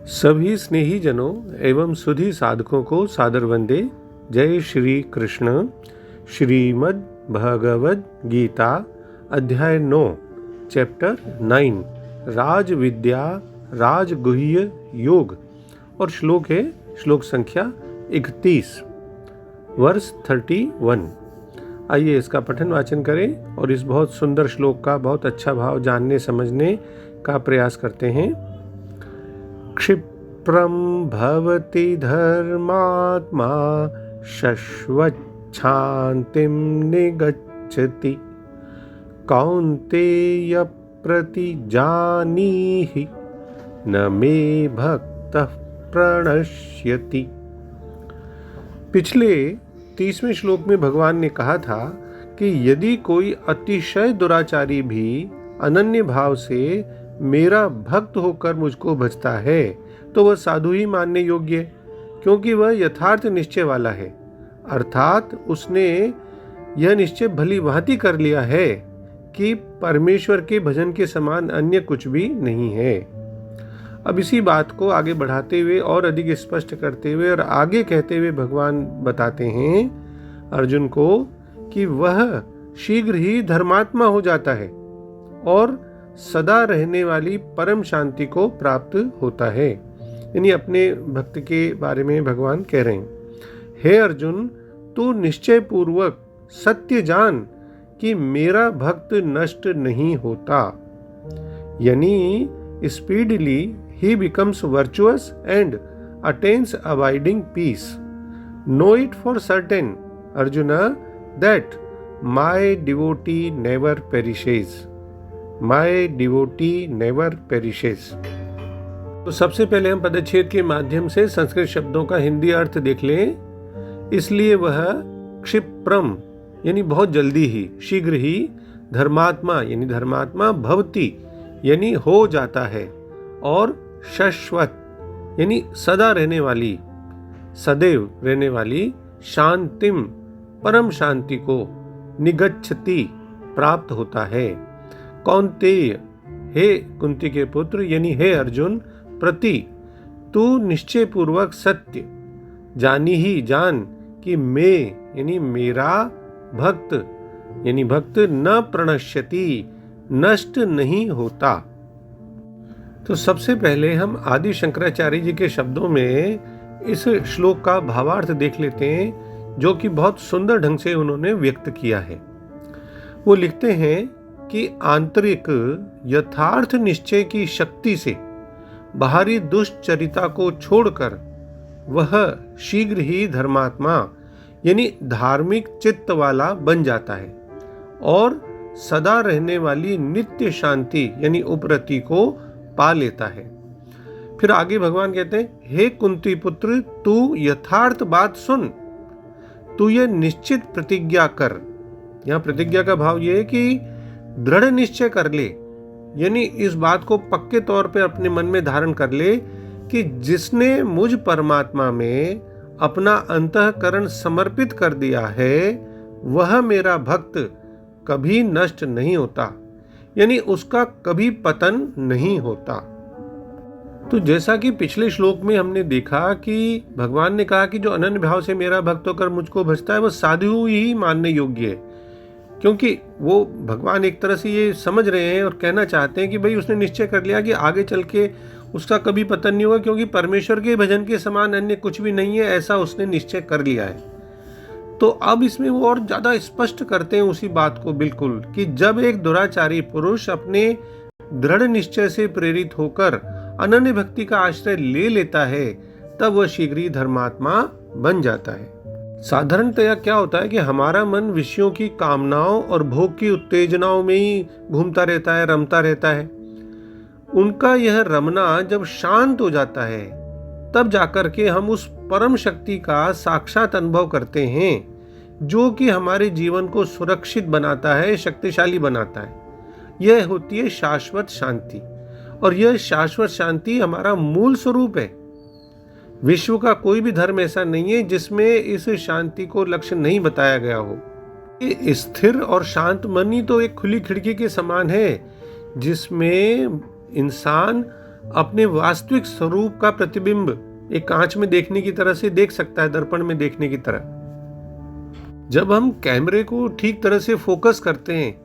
सभी स्नेही जनों एवं सुधी साधकों को सादर वंदे। जय श्री कृष्ण। श्रीमद् भगवद गीता अध्याय 9 चैप्टर 9 राज विद्या राजगुह्य योग और श्लोक है श्लोक संख्या 31 वर्ष 31। आइए इसका पठन वाचन करें और इस बहुत सुंदर श्लोक का बहुत अच्छा भाव जानने समझने का प्रयास करते हैं। क्षिप्रं भवति धर्मात्मा शश्वच्छान्तिं निगच्छति कौन्तेय प्रतिजानीहि न मे भक्तः प्रणश्यति। पिछले 30वें श्लोक में भगवान ने कहा था कि यदि कोई अतिशय दुराचारी भी अनन्य भाव से मेरा भक्त होकर मुझको भजता है तो वह साधु ही मानने योग्य है, क्योंकि वह यथार्थ निश्चय वाला है। अर्थात उसने यह निश्चय भली भांति कर लिया है कि परमेश्वर के भजन के समान अन्य कुछ भी नहीं है। अब इसी बात को आगे बढ़ाते हुए और अधिक स्पष्ट करते हुए और आगे कहते हुए भगवान बताते हैं अर्जुन को कि वह शीघ्र ही धर्मात्मा हो जाता है और सदा रहने वाली परम शांति को प्राप्त होता है। यानी अपने भक्त के बारे में भगवान कह रहे हैं, हे अर्जुन, तू निश्चय पूर्वक सत्य जान कि मेरा भक्त नष्ट नहीं होता। यानी स्पीडली ही becomes virtuous and attains abiding peace. Know it for certain Arjuna that my devotee never perishes. My devotee never perishes. तो सबसे पहले हम पदच्छेद के माध्यम से संस्कृत शब्दों का हिंदी अर्थ देख लें। इसलिए वह क्षिप्रम यानी बहुत जल्दी ही, शीघ्र ही, धर्मात्मा यानी धर्मात्मा, भवति यानी हो जाता है, और शश्वत यानी सदा रहने वाली, सदैव रहने वाली, शांतिम परम शांति को, निगच्छति प्राप्त होता है। कौन्तेय हे कुंती के पुत्र यानी हे अर्जुन, प्रति तू निश्चय पूर्वक सत्य जानी ही जान कि मैं यानी मेरा भक्त यानी भक्त न प्रणश्यति नष्ट नहीं होता। तो सबसे पहले हम आदि शंकराचार्य जी के शब्दों में इस श्लोक का भावार्थ देख लेते हैं, जो कि बहुत सुंदर ढंग से उन्होंने व्यक्त किया है। वो लिखते हैं कि आंतरिक यथार्थ निश्चय की शक्ति से बाहरी दुष्चरिता को छोड़कर वह शीघ्र ही धर्मात्मा यानी धार्मिक चित्त वाला बन जाता है और सदा रहने वाली नित्य शांति यानी उपरति को पा लेता है। फिर आगे भगवान कहते हैं, हे कुंती पुत्र, तू यथार्थ बात सुन, तू यह निश्चित प्रतिज्ञा कर। यहां प्रतिज्ञा का भाव यह है कि दृढ़ निश्चय कर ले, यानी इस बात को पक्के तौर पे अपने मन में धारण कर ले कि जिसने मुझ परमात्मा में अपना अंतःकरण समर्पित कर दिया है वह मेरा भक्त कभी नष्ट नहीं होता, यानी उसका कभी पतन नहीं होता। तो जैसा कि पिछले श्लोक में हमने देखा कि भगवान ने कहा कि जो अनन्य भाव से मेरा भक्त होकर मुझको भजता है वह साधु ही मानने योग्य है, क्योंकि वो भगवान एक तरह से ये समझ रहे हैं और कहना चाहते हैं कि भाई उसने निश्चय कर लिया कि आगे चल के उसका कभी पतन नहीं होगा, क्योंकि परमेश्वर के भजन के समान अन्य कुछ भी नहीं है, ऐसा उसने निश्चय कर लिया है। तो अब इसमें वो और ज़्यादा स्पष्ट करते हैं उसी बात को बिल्कुल कि जब एक दुराचारी पुरुष अपने दृढ़ निश्चय से प्रेरित होकर अनन्य भक्ति का आश्रय ले लेता है तब वह शीघ्र ही धर्मात्मा बन जाता है। साधारणतया क्या होता है कि हमारा मन विषयों की कामनाओं और भोग की उत्तेजनाओं में ही घूमता रहता है, रमता रहता है। उनका यह रमना जब शांत हो जाता है तब जाकर के हम उस परम शक्ति का साक्षात अनुभव करते हैं, जो कि हमारे जीवन को सुरक्षित बनाता है, शक्तिशाली बनाता है। यह होती है शाश्वत शांति, और यह शाश्वत शांति हमारा मूल स्वरूप है। विश्व का कोई भी धर्म ऐसा नहीं है जिसमें इस शांति को लक्ष्य नहीं बताया गया हो। ये स्थिर और शांत मन ही तो एक खुली खिड़की के समान है जिसमें इंसान अपने वास्तविक स्वरूप का प्रतिबिंब एक कांच में देखने की तरह से देख सकता है, दर्पण में देखने की तरह। जब हम कैमरे को ठीक तरह से फोकस करते हैं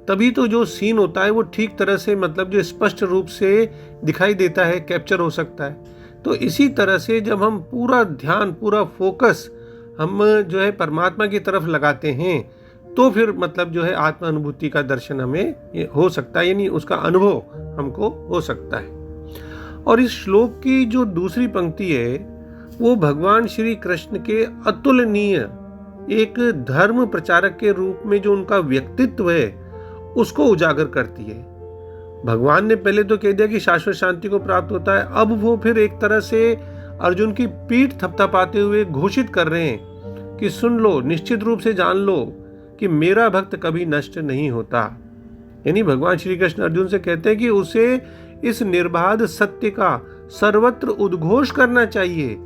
तभी तो जो सीन होता है वो ठीक तरह से, मतलब जो स्पष्ट रूप से दिखाई देता है, कैप्चर हो सकता है। तो इसी तरह से जब हम पूरा ध्यान, पूरा फोकस हम जो है परमात्मा की तरफ लगाते हैं तो फिर मतलब जो है आत्म अनुभूति का दर्शन हमें हो सकता है, यानी उसका अनुभव हमको हो सकता है। और इस श्लोक की जो दूसरी पंक्ति है वो भगवान श्री कृष्ण के अतुलनीय एक धर्म प्रचारक के रूप में जो उनका व्यक्तित्व है उसको उजागर करती है। भगवान ने पहले तो कह दिया कि शाश्वत शांति को प्राप्त होता है, अब वो फिर एक तरह से अर्जुन की पीठ थपथपाते हुए घोषित कर रहे हैं कि सुन लो, निश्चित रूप से जान लो कि मेरा भक्त कभी नष्ट नहीं होता। यानी भगवान श्री कृष्ण अर्जुन से कहते हैं कि उसे इस निर्बाध सत्य का सर्वत्र उद्घोष करना चाहिए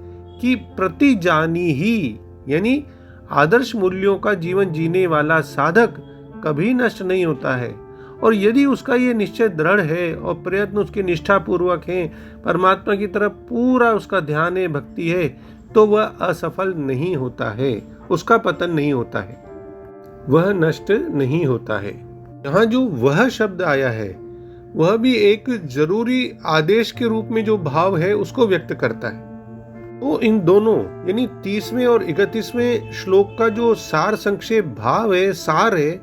कि प्रतिजानी ही, यानी आदर्श मूल्यों का जीवन जीने वाला साधक कभी नष्ट नहीं होता है। और यदि उसका ये निश्चय दृढ़ है और प्रयत्न उसके निष्ठापूर्वक हैं, परमात्मा की तरफ पूरा उसका ध्यान है, भक्ति है, तो वह असफल नहीं होता है, उसका पतन नहीं होता है, वह नष्ट नहीं होता है। यहाँ जो वह शब्द आया है वह भी एक जरूरी आदेश के रूप में जो भाव है उसको व्यक्त करता है। तो इन दोनों यानी 30वें और 31वें श्लोक का जो सार संक्षेप भाव है, सार है,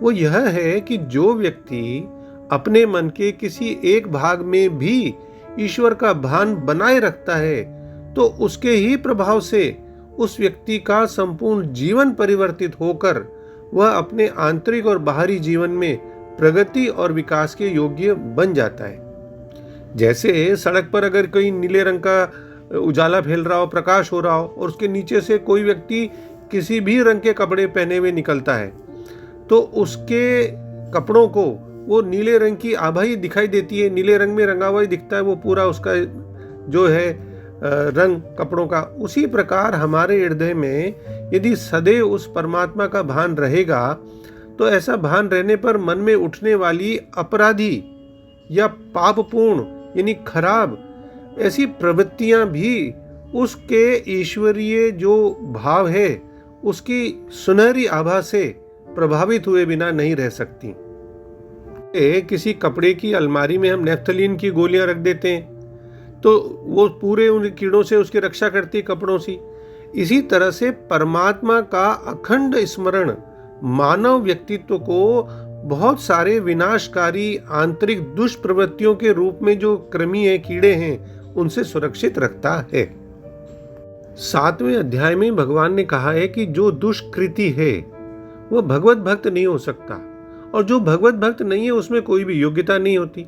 वो यह है कि जो व्यक्ति अपने मन के किसी एक भाग में भी ईश्वर का भान बनाए रखता है तो उसके ही प्रभाव से उस व्यक्ति का संपूर्ण जीवन परिवर्तित होकर वह अपने आंतरिक और बाहरी जीवन में प्रगति और विकास के योग्य बन जाता है। जैसे सड़क पर अगर कोई नीले रंग का उजाला फैल रहा हो, प्रकाश हो रहा हो, और उसके नीचे से कोई व्यक्ति किसी भी रंग के कपड़े पहने हुए निकलता है तो उसके कपड़ों को वो नीले रंग की आभा ही दिखाई देती है, नीले रंग में रंगा हुआ ही दिखता है वो पूरा उसका जो है रंग कपड़ों का। उसी प्रकार हमारे हृदय में यदि सदैव उस परमात्मा का भान रहेगा तो ऐसा भान रहने पर मन में उठने वाली अपराधी या पापपूर्ण यानी खराब ऐसी प्रवृत्तियां भी उसके ईश्वरीय जो भाव है उसकी सुनहरी आभा से प्रभावित हुए बिना नहीं रह सकती। किसी कपड़े की अलमारी में हम नेफ्थलीन की गोलियां रख देते हैं तो वो पूरे उन कीड़ों से उसकी रक्षा करती है, कपड़ों से। इसी तरह से परमात्मा का अखंड स्मरण मानव व्यक्तित्व को बहुत सारे विनाशकारी आंतरिक दुष्प्रवृत्तियों के रूप में जो कृमि है, कीड़े हैं, उनसे सुरक्षित रखता है। 7वें अध्याय में भगवान ने कहा है कि जो दुष्कृति है वह भगवत भक्त नहीं हो सकता, और जो भगवत भक्त नहीं है उसमें कोई भी योग्यता नहीं होती।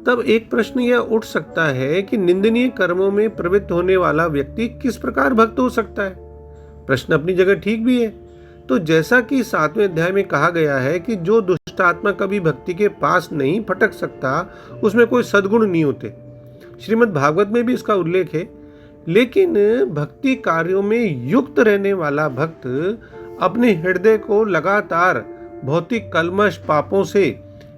तब एक प्रश्न यह उठ सकता है कि निंदनीय कर्मों में प्रवृत्त होने वाला व्यक्ति किस प्रकार भक्त हो सकता है। प्रश्न अपनी जगह ठीक भी है। तो जैसा कि 7वें अध्याय में कहा गया है कि जो दुष्ट आत्मा कभी भक्ति के पास नहीं फटक सकता उसमें कोई सद्गुण नहीं होते। श्रीमद् भागवत में भी इसका उल्लेख है। लेकिन भक्ति कार्यों में युक्त रहने वाला भक्त अपने हृदय को लगातार भौतिक कलमश पापों से,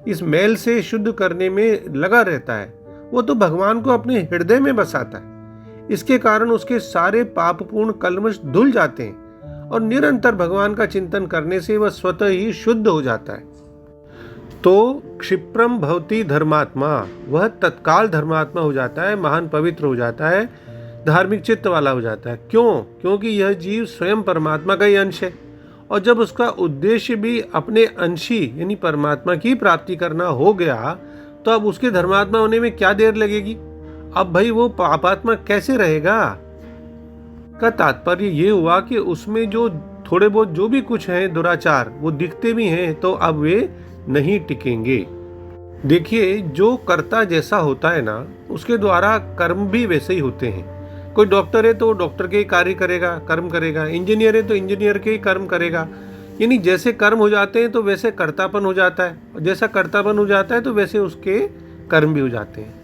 इस मैल से शुद्ध करने में लगा रहता है। वो तो भगवान को अपने हृदय में बसाता है। इसके कारण उसके सारे पापपूर्ण कलमश धुल जाते हैं और निरंतर भगवान का चिंतन करने से वह स्वतः ही शुद्ध हो जाता है। तो क्षिप्रम भवति धर्मात्मा, वह तत्काल धर्मात्मा हो जाता है, महान पवित्र हो जाता है, धार्मिक चित्त वाला हो जाता है। क्यों? क्योंकि यह जीव स्वयं परमात्मा का ही अंश है, और जब उसका उद्देश्य भी अपने अंशी यानी परमात्मा की प्राप्ति करना हो गया तो अब उसके धर्मात्मा होने में क्या देर लगेगी। अब भाई वो पापात्मा कैसे रहेगा। का तात्पर्य ये हुआ कि उसमें जो थोड़े बहुत जो भी कुछ है दुराचार वो दिखते भी हैं तो अब वे नहीं टिकेंगे। देखिए, जो कर्ता जैसा होता है ना उसके द्वारा कर्म भी वैसे ही होते हैं। कोई डॉक्टर है तो डॉक्टर के ही कार्य करेगा, कर्म करेगा। इंजीनियर है तो इंजीनियर के ही कर्म करेगा। यानी जैसे कर्म हो जाते हैं तो वैसे कर्तापन हो जाता है, और जैसा कर्तापन हो जाता है तो वैसे उसके कर्म भी हो जाते हैं।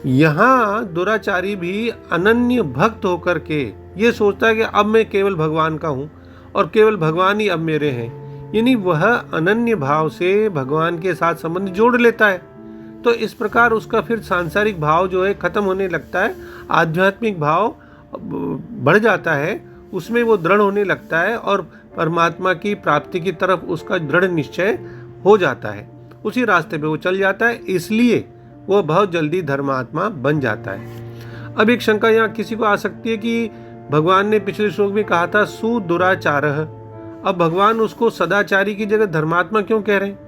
यहाँ दुराचारी भी अनन्य भक्त होकर के ये सोचता है कि अब मैं केवल भगवान का हूँ और केवल भगवान ही अब मेरे हैं, यानी वह अनन्य भाव से भगवान के साथ संबंध जोड़ लेता है। तो इस प्रकार उसका फिर सांसारिक भाव जो है खत्म होने लगता है, आध्यात्मिक भाव बढ़ जाता है, उसमें वो दृढ़ होने लगता है और परमात्मा की प्राप्ति की तरफ उसका दृढ़ निश्चय हो जाता है, उसी रास्ते पे वो चल जाता है, इसलिए वो बहुत जल्दी धर्मात्मा बन जाता है। अब एक शंका यहाँ किसी को आ सकती है कि भगवान ने पिछले श्लोक में कहा था सुदुराचारः, अब भगवान उसको सदाचारी की जगह धर्मात्मा क्यों कह रहे हैं?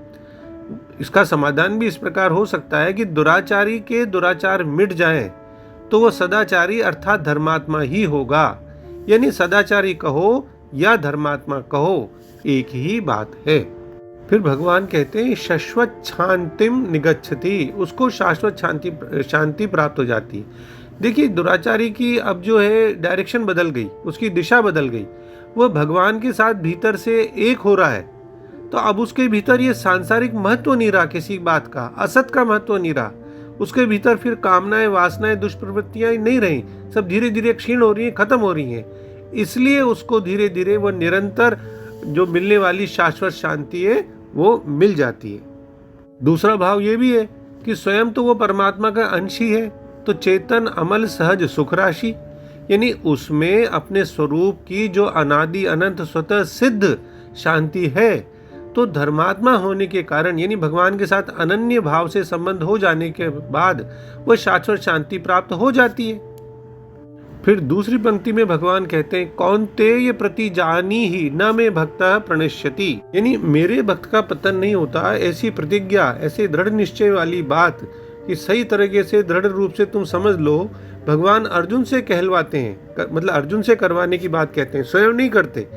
इसका समाधान भी इस प्रकार हो सकता है कि दुराचारी के दुराचार मिट जाएं तो वो सदाचारी अर्थात धर्मात्मा ही होगा, यानी सदाचारी कहो या धर्मात्मा कहो एक ही बात है। फिर भगवान कहते हैं शाश्वत शांतिम निगच्छति, उसको शाश्वत शांति प्राप्त हो जाती है। देखिए दुराचारी की अब जो है डायरेक्शन बदल गई, उसकी दिशा बदल गई, वह भगवान के साथ भीतर से एक हो रहा है, तो अब उसके भीतर ये सांसारिक महत्व नहीं रहा, किसी बात का असत का महत्व नहीं रहा, उसके भीतर फिर कामनाएं वासनाएं दुष्प्रवृत्तियां नहीं रही, सब धीरे धीरे क्षीण हो रही हैं, खत्म हो रही हैं, इसलिए उसको धीरे धीरे वो निरंतर जो मिलने वाली शाश्वत शांति है वो मिल जाती है। दूसरा भाव ये भी है कि स्वयं तो वो परमात्मा का अंश ही है, तो चेतन अमल सहज सुख राशि, यानी उसमें अपने स्वरूप की जो अनादि अनंत स्वतः सिद्ध शांति है, तो धर्मात्मा होने के कारण यानी भगवान के साथ अनन्य भाव से संबंध हो जाने के बाद वह शाश्वत शांति प्राप्त हो जाती है। फिर दूसरी पंक्ति में भगवान कहते हैं कौन्तेय प्रति जानी ही न में भक्त प्रणश्यति, यानी मेरे भक्त का पतन नहीं होता, ऐसी प्रतिज्ञा, ऐसे दृढ़ निश्चय वाली बात कि सही तरीके से दृढ़ रूप से तुम समझ लो, भगवान अर्जुन से कहलवाते हैं, मतलब अर्जुन से करवाने की बात कहते हैं, स्वयं नहीं करते।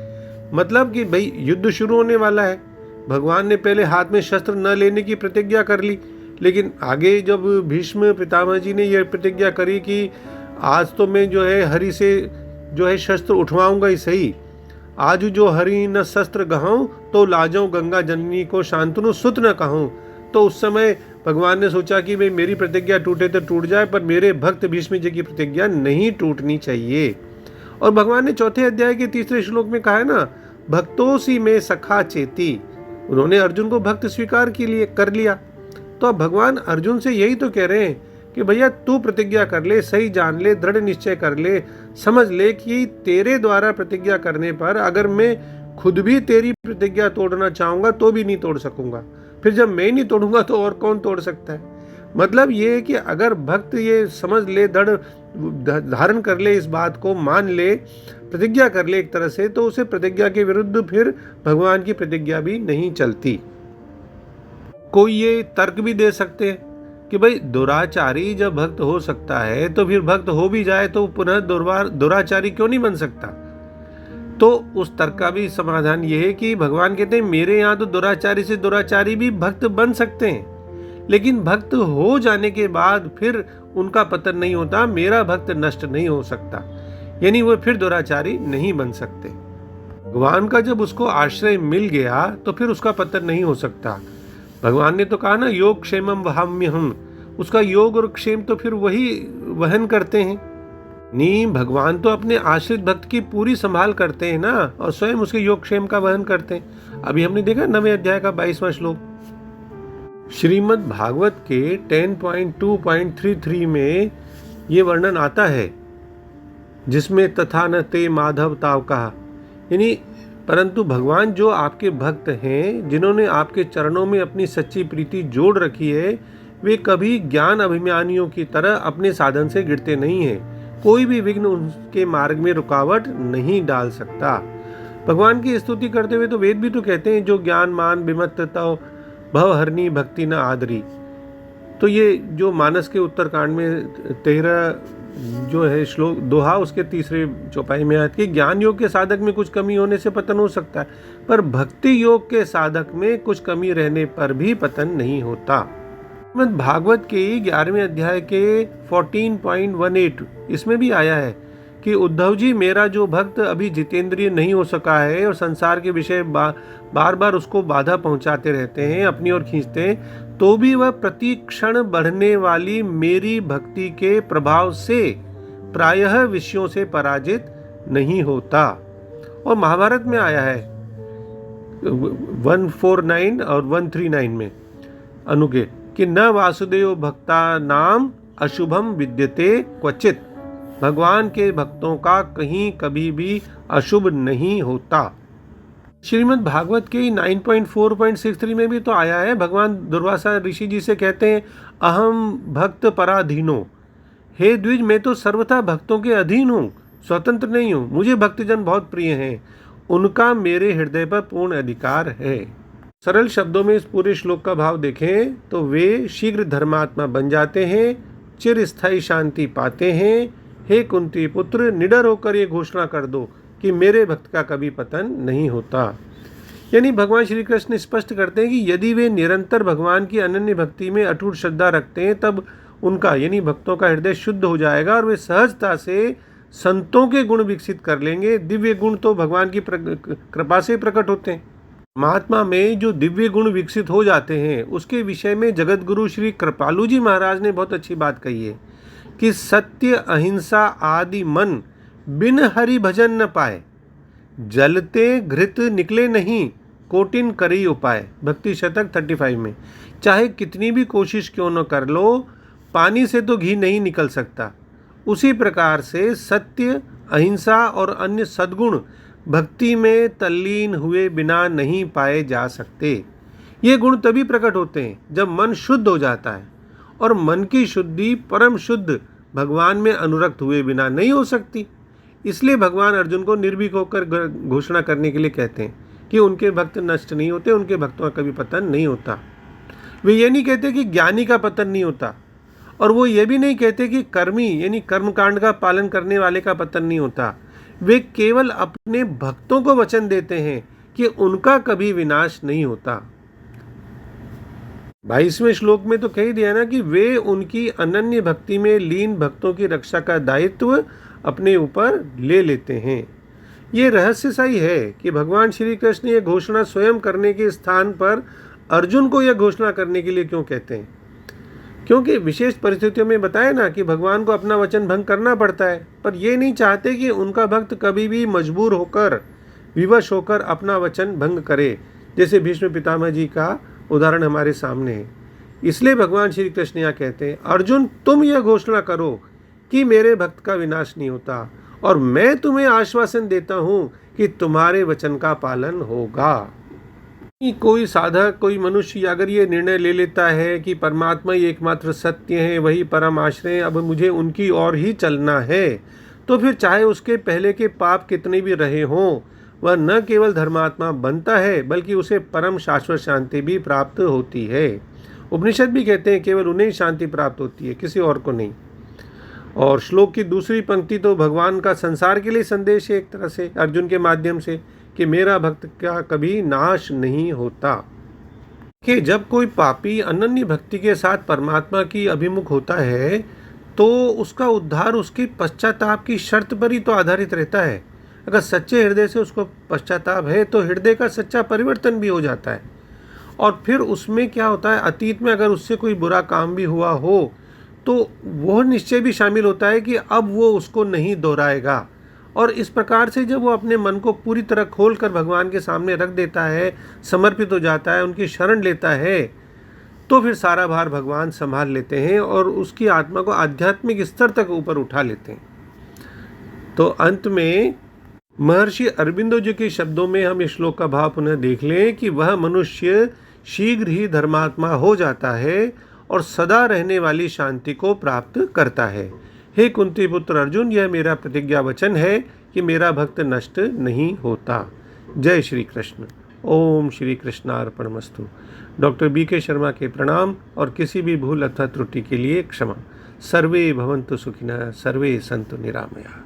मतलब कि भाई युद्ध शुरू होने वाला है, भगवान ने पहले हाथ में शस्त्र न लेने की प्रतिज्ञा कर ली, लेकिन आगे जब भीष्म पितामह जी ने यह प्रतिज्ञा करी कि आज तो मैं जो है हरि से जो है शस्त्र उठवाऊंगा ही सही, आज जो हरि न शस्त्र गहाऊं तो लाजों गंगा जननी को शांतनु सुत न कहूं, तो उस समय भगवान ने सोचा कि भाई मेरी प्रतिज्ञा टूटे तो टूट जाए, पर मेरे भक्त भीष्म जी की प्रतिज्ञा नहीं टूटनी चाहिए। और भगवान ने चौथे अध्याय के तीसरे श्लोक में कहा है ना, भक्तोसी में सखा चेती, उन्होंने अर्जुन को भक्त स्वीकार के लिए कर लिया। तो अब भगवान अर्जुन से यही तो कह रहे हैं कि भैया तू प्रतिज्ञा कर ले, सही जान ले, दृढ़ निश्चय कर ले, समझ ले कि तेरे द्वारा प्रतिज्ञा करने पर अगर मैं खुद भी तेरी प्रतिज्ञा तोड़ना चाहूंगा तो भी नहीं तोड़ सकूंगा, फिर जब मैं नहीं तोड़ूंगा तो और कौन तोड़ सकता है। मतलब ये है कि अगर भक्त ये समझ ले, दृढ़ धारण कर ले, इस बात को मान ले, प्रतिज्ञा कर ले एक तरह से, तो उसे प्रतिज्ञा के विरुद्ध फिर भगवान की प्रतिज्ञा भी नहीं चलती। कोई ये तर्क भी दे सकते हैं कि भाई दुराचारी जब भक्त हो सकता है तो फिर भक्त हो भी जाए तो पुनः दुराचारी क्यों नहीं बन सकता। तो उस तर्क का भी समाधान ये है कि भगवान कहते हैं मेरे यहाँ तो दुराचारी से दुराचारी भी भक्त बन सकते हैं, लेकिन भक्त हो जाने के बाद फिर उनका पतन नहीं होता, मेरा भक्त नष्ट नहीं हो सकता, यानी वो फिर दुराचारी नहीं बन सकते। भगवान का जब उसको आश्रय मिल गया तो फिर उसका पतन नहीं हो सकता। भगवान ने तो कहा ना योग क्षेमम वहाम्यहम, उसका योग और क्षेम तो फिर वही वहन करते हैं। नहीं, भगवान तो अपने आश्रित भक्त की पूरी संभाल करते हैं ना, और स्वयं उसके योग क्षेम का वहन करते हैं। अभी हमने देखा 9वें अध्याय का 22वां श्लोक। श्रीमद् भागवत के 10.2.33 में ये वर्णन आता है, जिसमें तथा न ते माधव ताव कहा, यानी परंतु भगवान जो आपके भक्त हैं, जिन्होंने आपके चरणों में अपनी सच्ची प्रीति जोड़ रखी है, वे कभी ज्ञान अभिमानियों की तरह अपने साधन से गिरते नहीं हैं, कोई भी विघ्न उनके मार्ग में रुकावट नहीं डाल सकता। भगवान की स्तुति करते हुए तो वेद भी तो कहते हैं जो ज्ञान मान विमत्तता भवहरणी भक्ति न आदरी। तो ये जो मानस के उत्तरकांड में 13 जो है श्लोक दोहा, उसके तीसरे चौपाई में आती है, ज्ञान योग के साधक में कुछ कमी होने से पतन हो सकता है, पर भक्ति योग के साधक में कुछ कमी रहने पर भी पतन नहीं होता। भागवत के 11वें अध्याय के 14.18 इसमें भी आया है कि उद्धव जी, मेरा जो भक्त अभी जितेंद्रिय नहीं हो सका है और संसार के विषय बार बार उसको बाधा पहुंचाते रहते हैं, अपनी ओर खींचते हैं, तो भी वह प्रति क्षण बढ़ने वाली मेरी भक्ति के प्रभाव से प्रायः विषयों से पराजित नहीं होता। और महाभारत में आया है 149 और 139 में अनुगे कि न वासुदेव भक्ता नाम अशुभम विद्यते क्वचित। भगवान के भक्तों का कहीं कभी भी अशुभ नहीं होता। श्रीमद् भागवत के 9.4.63 में भी तो आया है, भगवान दुर्वासा ऋषि जी से कहते हैं, अहम भक्त पराधीनो, हे द्विज मैं तो सर्वथा भक्तों के अधीन हूँ, स्वतंत्र नहीं हूँ। मुझे भक्तजन बहुत प्रिय हैं, उनका मेरे हृदय पर पूर्ण अधिकार है। सरल शब्दों में इस पूरे श्लोक का भाव देखें तो वे शीघ्र धर्मात्मा बन जाते हैं, चिरस्थायी शांति पाते हैं। हे कुंती पुत्र, निडर होकर ये घोषणा कर दो कि मेरे भक्त का कभी पतन नहीं होता। यानी भगवान श्री कृष्ण स्पष्ट करते हैं कि यदि वे निरंतर भगवान की अनन्य भक्ति में अटूट श्रद्धा रखते हैं, तब उनका यानी भक्तों का हृदय शुद्ध हो जाएगा और वे सहजता से संतों के गुण विकसित कर लेंगे। दिव्य गुण तो भगवान की कृपा से प्रकट होते हैं। महात्मा में जो दिव्य गुण विकसित हो जाते हैं उसके विषय में जगत गुरु श्री कृपालु जी महाराज ने बहुत अच्छी बात कही है कि सत्य अहिंसा आदि मन बिन हरि भजन न पाए, जलते घृत निकले नहीं, कोटिन करी उपाय। भक्ति शतक 35 में। चाहे कितनी भी कोशिश क्यों न कर लो, पानी से तो घी नहीं निकल सकता। उसी प्रकार से सत्य, अहिंसा और अन्य सद्गुण भक्ति में तल्लीन हुए बिना नहीं पाए जा सकते। ये गुण तभी प्रकट होते हैं जब मन शुद्ध हो जाता है, और मन की शुद्धि परम शुद्ध भगवान में अनुरक्त हुए बिना नहीं हो सकती। इसलिए भगवान अर्जुन को निर्भीक होकर घोषणा करने के लिए कहते हैं कि उनके भक्त नष्ट नहीं होते, उनके भक्तों का कभी पतन नहीं होता। वे ये नहीं कहते कि ज्ञानी का पतन नहीं होता, और वो ये भी नहीं कहते कि कर्मी यानी कर्मकांड का पालन करने वाले का पतन नहीं होता। वे केवल अपने भक्तों को वचन देते हैं कि उनका कभी विनाश नहीं होता। 22वें श्लोक में तो कह ही दिया ना कि वे उनकी अनन्य भक्ति में लीन भक्तों की रक्षा का दायित्व अपने ऊपर ले लेते हैं। ये रहस्य सा ही है कि भगवान श्री कृष्ण ये घोषणा स्वयं करने के स्थान पर अर्जुन को यह घोषणा करने के लिए क्यों कहते हैं? क्योंकि विशेष परिस्थितियों में बताया ना कि भगवान को अपना वचन भंग करना पड़ता है, पर ये नहीं चाहते कि उनका भक्त कभी भी मजबूर होकर, विवश होकर अपना वचन भंग करे, जैसे भीष्म पितामह जी का उदाहरण हमारे सामने है। इसलिए भगवान श्री कृष्ण यहाँ कहते हैं, अर्जुन तुम यह घोषणा करो कि मेरे भक्त का विनाश नहीं होता, और मैं तुम्हें आश्वासन देता हूँ कि तुम्हारे वचन का पालन होगा। कोई साधक, कोई मनुष्य अगर ये निर्णय ले लेता है कि परमात्मा ही एकमात्र सत्य है, वही परम आश्रय, अब मुझे उनकी ओर ही चलना है, तो फिर चाहे उसके पहले के पाप कितने भी रहे हों, वह न केवल धर्मात्मा बनता है बल्कि उसे परम शाश्वत शांति भी प्राप्त होती है। उपनिषद भी कहते हैं केवल उन्हें शांति प्राप्त होती है, किसी और को नहीं। और श्लोक की दूसरी पंक्ति तो भगवान का संसार के लिए संदेश है एक तरह से अर्जुन के माध्यम से, कि मेरा भक्त का कभी नाश नहीं होता। कि जब कोई पापी अनन्य भक्ति के साथ परमात्मा की अभिमुख होता है तो उसका उद्धार उसके पश्चाताप की शर्त पर ही तो आधारित रहता है। अगर सच्चे हृदय से उसको पश्चाताप है तो हृदय का सच्चा परिवर्तन भी हो जाता है, और फिर उसमें क्या होता है, अतीत में अगर उससे कोई बुरा काम भी हुआ हो तो वह निश्चय भी शामिल होता है कि अब वो उसको नहीं दोहराएगा। और इस प्रकार से जब वो अपने मन को पूरी तरह खोल कर भगवान के सामने रख देता है, समर्पित हो जाता है, उनकी शरण लेता है, तो फिर सारा भार भगवान संभाल लेते हैं और उसकी आत्मा को आध्यात्मिक स्तर तक ऊपर उठा लेते हैं। तो अंत में महर्षि अरविंदो जी के शब्दों में हम इस श्लोक का भाव पुनः देख लें कि वह मनुष्य शीघ्र ही धर्मात्मा हो जाता है और सदा रहने वाली शांति को प्राप्त करता है। हे कुंती पुत्र अर्जुन, यह मेरा प्रतिज्ञा वचन है कि मेरा भक्त नष्ट नहीं होता। जय श्री कृष्ण। ओम श्री कृष्णार्पणमस्तु। डॉक्टर BK शर्मा के प्रणाम, और किसी भी भूल अथवा त्रुटि के लिए क्षमा। सर्वे भवन्तु सुखिनः, सर्वे सन्तु निरामया।